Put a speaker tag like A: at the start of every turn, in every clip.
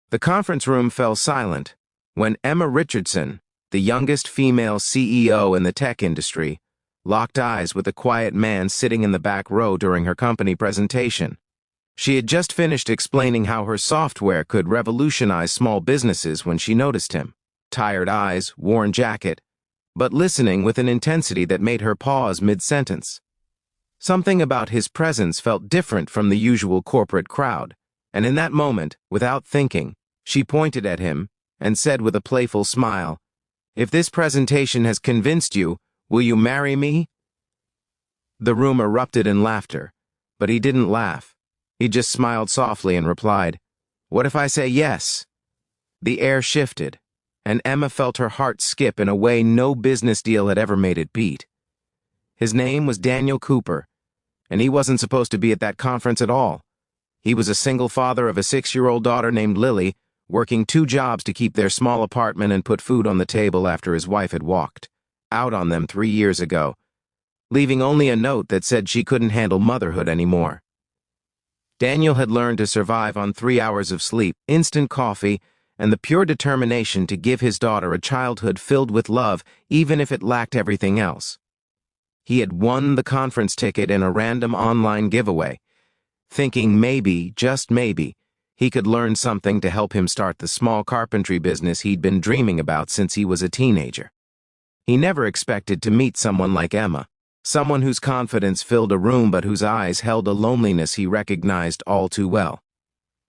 A: The conference room fell silent when Emma Richardson, the youngest female CEO in the tech industry, locked eyes with a quiet man sitting in the back row during her company presentation. She had just finished explaining how her software could revolutionize small businesses when she noticed him. Tired eyes, worn jacket, but listening with an intensity that made her pause mid-sentence. Something about his presence felt different from the usual corporate crowd, and in that moment, without thinking, she pointed at him and said with a playful smile, "If this presentation has convinced you, will you marry me?" The room erupted in laughter, but he didn't laugh. He just smiled softly and replied, "What if I say yes?" The air shifted, and Emma felt her heart skip in a way no business deal had ever made it beat. His name was Daniel Cooper, and he wasn't supposed to be at that conference at all. He was a single father of a 6-year-old daughter named Lily, working 2 jobs to keep their small apartment and put food on the table after his wife had walked out on them 3 years ago, leaving only a note that said she couldn't handle motherhood anymore. Daniel had learned to survive on 3 hours of sleep, instant coffee, and the pure determination to give his daughter a childhood filled with love, even if it lacked everything else. He had won the conference ticket in a random online giveaway, thinking maybe, just maybe, he could learn something to help him start the small carpentry business he'd been dreaming about since he was a teenager. He never expected to meet someone like Emma, someone whose confidence filled a room but whose eyes held a loneliness he recognized all too well.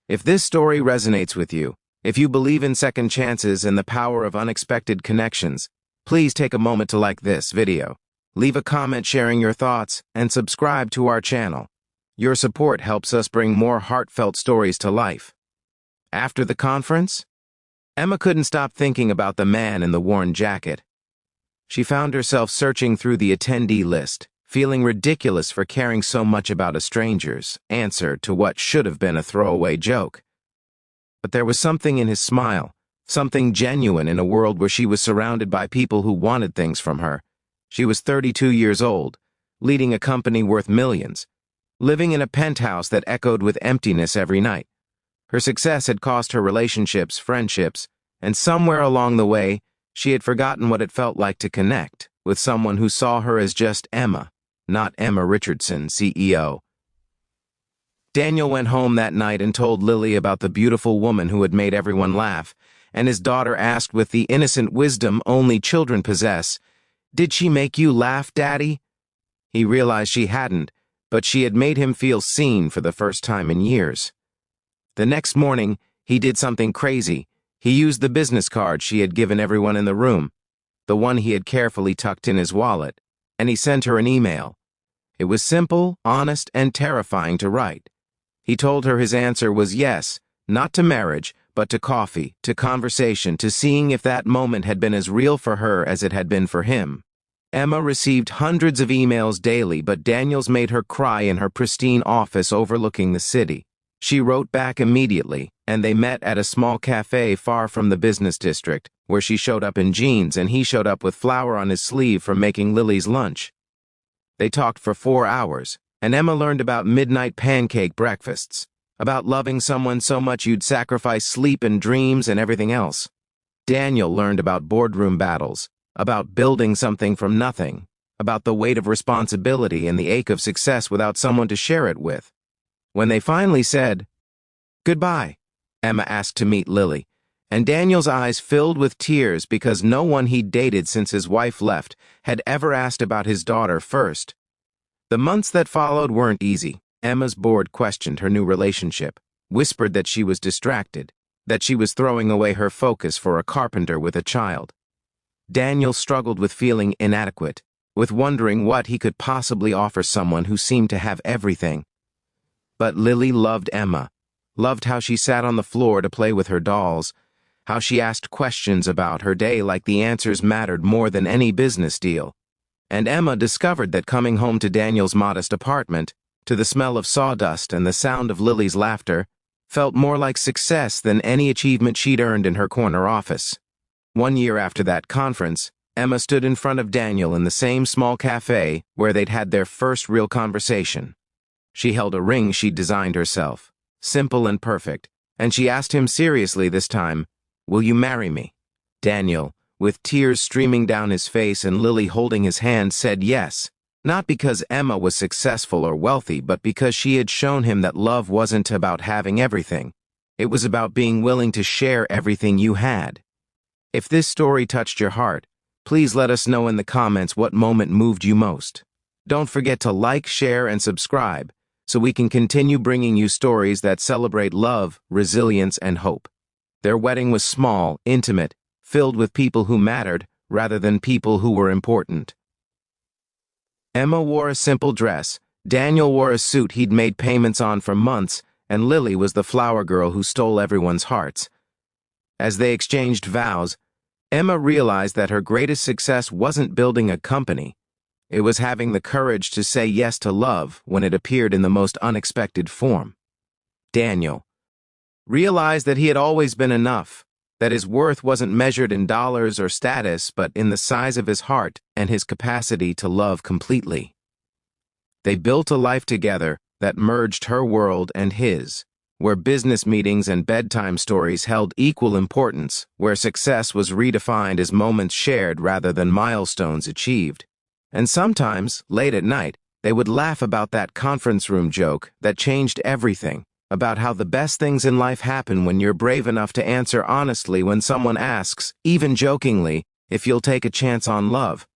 A: If this story resonates with you, if you believe in second chances and the power of unexpected connections, please take a moment to like this video, leave a comment sharing your thoughts, and subscribe to our channel. Your support helps us bring more heartfelt stories to life. After the conference, Emma couldn't stop thinking about the man in the worn jacket. She found herself searching through the attendee list, feeling ridiculous for caring so much about a stranger's answer to what should have been a throwaway joke. But there was something in his smile, something genuine in a world where she was surrounded by people who wanted things from her. She was 32 years old, leading a company worth millions, living in a penthouse that echoed with emptiness every night. Her success had cost her relationships, friendships, and somewhere along the way, she had forgotten what it felt like to connect with someone who saw her as just Emma, not Emma Richardson, CEO. Daniel went home that night and told Lily about the beautiful woman who had made everyone laugh, and his daughter asked with the innocent wisdom only children possess, "Did she make you laugh, Daddy?" He realized she hadn't, but she had made him feel seen for the first time in years. The next morning, he did something crazy. He used the business card she had given everyone in the room, the one he had carefully tucked in his wallet, and he sent her an email. It was simple, honest, and terrifying to write. He told her his answer was yes, not to marriage, but to coffee, to conversation, to seeing if that moment had been as real for her as it had been for him. Emma received hundreds of emails daily, but Daniel's made her cry in her pristine office overlooking the city. She wrote back immediately, and they met at a small cafe far from the business district, where she showed up in jeans and he showed up with flour on his sleeve from making Lily's lunch. They talked for 4 hours, and Emma learned about midnight pancake breakfasts, about loving someone so much you'd sacrifice sleep and dreams and everything else. Daniel learned about boardroom battles, about building something from nothing, about the weight of responsibility and the ache of success without someone to share it with. When they finally said goodbye, Emma asked to meet Lily, and Daniel's eyes filled with tears because no one he'd dated since his wife left had ever asked about his daughter first. The months that followed weren't easy. Emma's board questioned her new relationship, whispered that she was distracted, that she was throwing away her focus for a carpenter with a child. Daniel struggled with feeling inadequate, with wondering what he could possibly offer someone who seemed to have everything. But Lily loved Emma, loved how she sat on the floor to play with her dolls, how she asked questions about her day like the answers mattered more than any business deal. And Emma discovered that coming home to Daniel's modest apartment, to the smell of sawdust and the sound of Lily's laughter, felt more like success than any achievement she'd earned in her corner office. 1 year after that conference, Emma stood in front of Daniel in the same small cafe where they'd had their first real conversation. She held a ring she'd designed herself, simple and perfect, and she asked him seriously this time, "Will you marry me?" Daniel, with tears streaming down his face and Lily holding his hand, said yes, not because Emma was successful or wealthy, but because she had shown him that love wasn't about having everything. It was about being willing to share everything you had. If this story touched your heart, please let us know in the comments what moment moved you most. Don't forget to like, share, and subscribe so we can continue bringing you stories that celebrate love, resilience, and hope. Their wedding was small, intimate, filled with people who mattered rather than people who were important. Emma wore a simple dress, Daniel wore a suit he'd made payments on for months, and Lily was the flower girl who stole everyone's hearts. As they exchanged vows, Emma realized that her greatest success wasn't building a company. It was having the courage to say yes to love when it appeared in the most unexpected form. Daniel realized that he had always been enough, that his worth wasn't measured in dollars or status, but in the size of his heart and his capacity to love completely. They built a life together that merged her world and his, where business meetings and bedtime stories held equal importance, where success was redefined as moments shared rather than milestones achieved. And sometimes, late at night, they would laugh about that conference room joke that changed everything, about how the best things in life happen when you're brave enough to answer honestly when someone asks, even jokingly, if you'll take a chance on love.